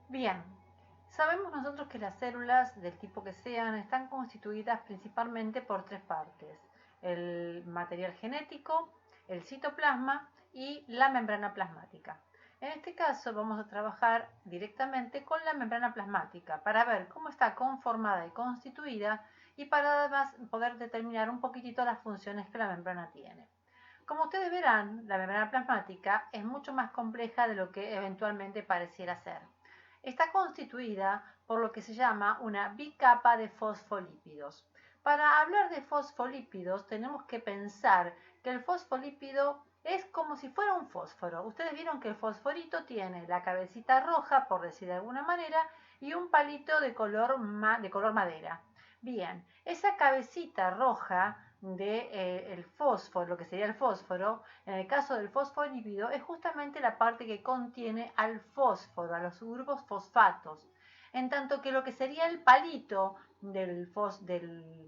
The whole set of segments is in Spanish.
Bien, sabemos nosotros que las células, del tipo que sean, están constituidas principalmente por tres partes: el material genético, el citoplasma y la membrana plasmática. En este caso vamos a trabajar directamente con la membrana plasmática para ver cómo está conformada y constituida y para además poder determinar un poquitito las funciones que la membrana tiene. Como ustedes verán, la membrana plasmática es mucho más compleja de lo que eventualmente pareciera ser. Está constituida por lo que se llama una bicapa de fosfolípidos. Para hablar de fosfolípidos tenemos que pensar que el fosfolípido es como si fuera un fósforo. Ustedes vieron que el fosforito tiene la cabecita roja, por decir de alguna manera, y un palito de color madera. Bien, esa cabecita roja el fósforo, lo que sería el fósforo, en el caso del fosfolípido, es justamente la parte que contiene al fósforo, a los grupos fosfatos. En tanto que lo que sería el palito del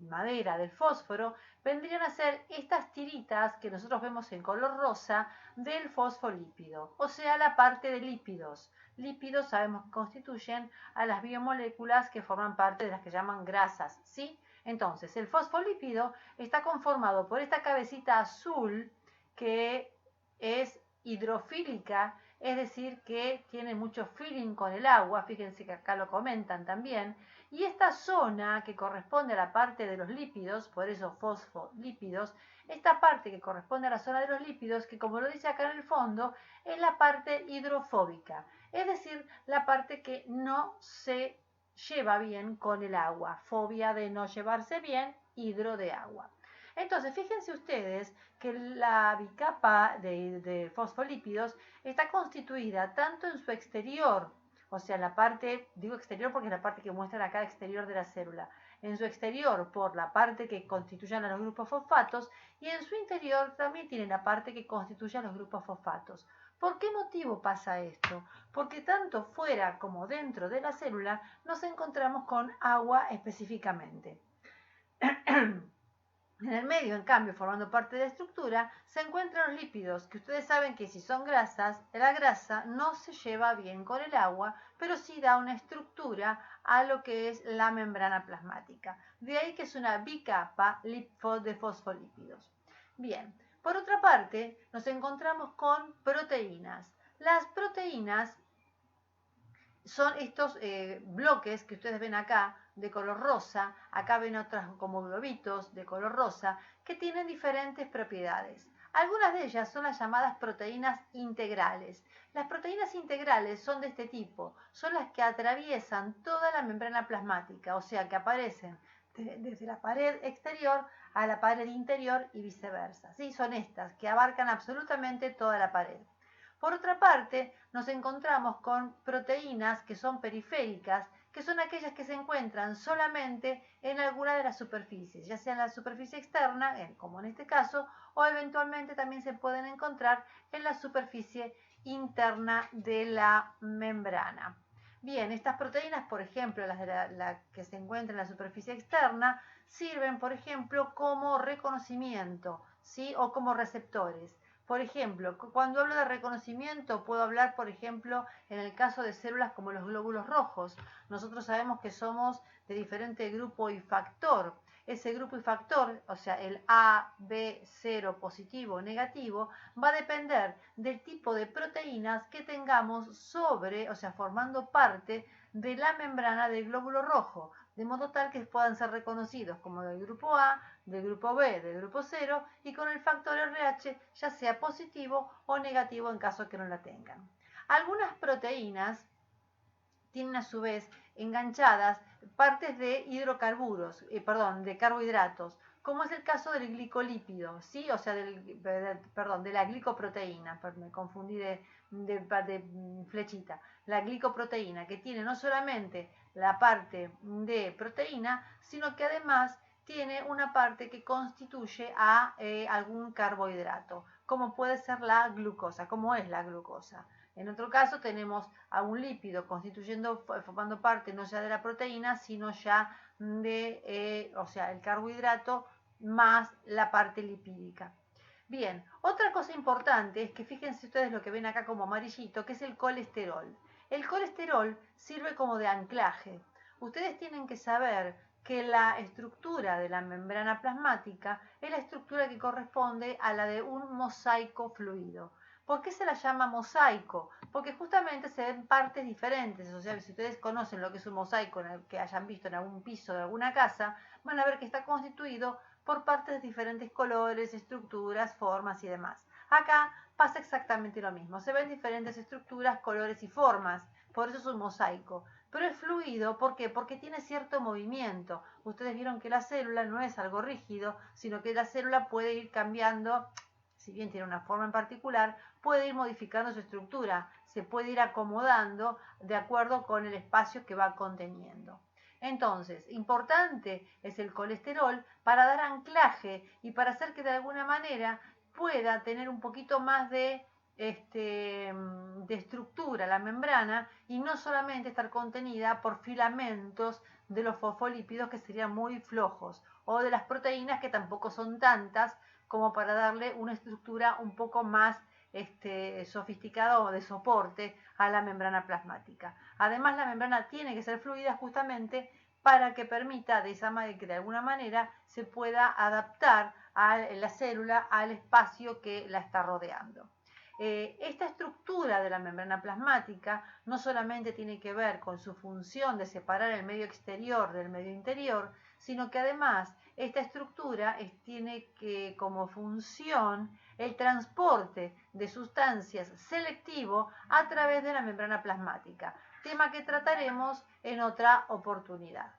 madera, del fósforo, vendrían a ser estas tiritas que nosotros vemos en color rosa del fosfolípido, o sea, la parte de lípidos. Lípidos sabemos que constituyen a las biomoléculas que forman parte de las que llaman grasas, ¿sí? Entonces, el fosfolípido está conformado por esta cabecita azul que es hidrofílica, es decir, que tiene mucho feeling con el agua, fíjense que acá lo comentan también, y esta zona que corresponde a la parte de los lípidos, por eso fosfolípidos, esta parte que corresponde a la zona de los lípidos, que como lo dice acá en el fondo, es la parte hidrofóbica, es decir, la parte que no se lleva bien con el agua, fobia de no llevarse bien, hidro de agua. Entonces, fíjense ustedes que la bicapa de fosfolípidos está constituida tanto en su exterior, o sea, la parte, digo exterior porque es la parte que muestra la cara exterior de la célula, en su exterior por la parte que constituyen a los grupos fosfatos y en su interior también tiene la parte que constituye a los grupos fosfatos. ¿Por qué motivo pasa esto? Porque tanto fuera como dentro de la célula nos encontramos con agua específicamente. En el medio, en cambio, formando parte de la estructura, se encuentran los lípidos, que ustedes saben que si son grasas, la grasa no se lleva bien con el agua, pero sí da una estructura a lo que es la membrana plasmática. De ahí que es una bicapa de fosfolípidos. Bien, por otra parte, nos encontramos con proteínas. Las proteínas son estos bloques que ustedes ven acá de color rosa, acá ven otras como globitos de color rosa, que tienen diferentes propiedades. Algunas de ellas son las llamadas proteínas integrales. Las proteínas integrales son de este tipo, son las que atraviesan toda la membrana plasmática, o sea que aparecen desde la pared exterior a la pared interior y viceversa. ¿Sí? Son estas que abarcan absolutamente toda la pared. Por otra parte, nos encontramos con proteínas que son periféricas, que son aquellas que se encuentran solamente en alguna de las superficies, ya sea en la superficie externa, como en este caso, o eventualmente también se pueden encontrar en la superficie interna de la membrana. Bien, estas proteínas, por ejemplo, las de la que se encuentran en la superficie externa, sirven, por ejemplo, como reconocimiento, ¿sí? O como receptores. Por ejemplo, cuando hablo de reconocimiento, puedo hablar, por ejemplo, en el caso de células como los glóbulos rojos. Nosotros sabemos que somos de diferente grupo y factor. Ese grupo y factor, o sea, el A, B, 0, positivo o negativo, va a depender del tipo de proteínas que tengamos sobre, o sea, formando parte de la membrana del glóbulo rojo, de modo tal que puedan ser reconocidos como del grupo A, del grupo B, del grupo 0 y con el factor RH ya sea positivo o negativo en caso de que no la tengan. Algunas proteínas tienen a su vez enganchadas partes de hidrocarburos, de carbohidratos, como es el caso del glicolípido, ¿sí? O sea, de la glicoproteína, me confundí de flechita, la glicoproteína, que tiene no solamente la parte de proteína, sino que además tiene una parte que constituye a algún carbohidrato, como puede ser la glucosa, como es la glucosa. En otro caso tenemos a un lípido formando parte no ya de la proteína, sino ya o sea, el carbohidrato más la parte lipídica. Bien, otra cosa importante es que fíjense ustedes lo que ven acá como amarillito, que es el colesterol. El colesterol sirve como de anclaje. Ustedes tienen que saber que la estructura de la membrana plasmática es la estructura que corresponde a la de un mosaico fluido. ¿Por qué se la llama mosaico? Porque justamente se ven partes diferentes. O sea, si ustedes conocen lo que es un mosaico que hayan visto en algún piso de alguna casa, van a ver que está constituido por partes de diferentes colores, estructuras, formas y demás. Acá pasa exactamente lo mismo. Se ven diferentes estructuras, colores y formas. Por eso es un mosaico. Pero es fluido, ¿por qué? Porque tiene cierto movimiento. Ustedes vieron que la célula no es algo rígido, sino que la célula puede ir cambiando, si bien tiene una forma en particular, puede ir modificando su estructura, se puede ir acomodando de acuerdo con el espacio que va conteniendo. Entonces, importante es el colesterol para dar anclaje y para hacer que de alguna manera pueda tener un poquito más de estructura la membrana y no solamente estar contenida por filamentos de los fosfolípidos que serían muy flojos o de las proteínas que tampoco son tantas como para darle una estructura un poco más sofisticada o de soporte a la membrana plasmática. Además, la membrana tiene que ser fluida justamente para que permita de esa manera que de alguna manera se pueda adaptar a la célula al espacio que la está rodeando. Esta estructura de la membrana plasmática no solamente tiene que ver con su función de separar el medio exterior del medio interior, sino que además esta estructura tiene como función el transporte de sustancias selectivo a través de la membrana plasmática, tema que trataremos en otra oportunidad.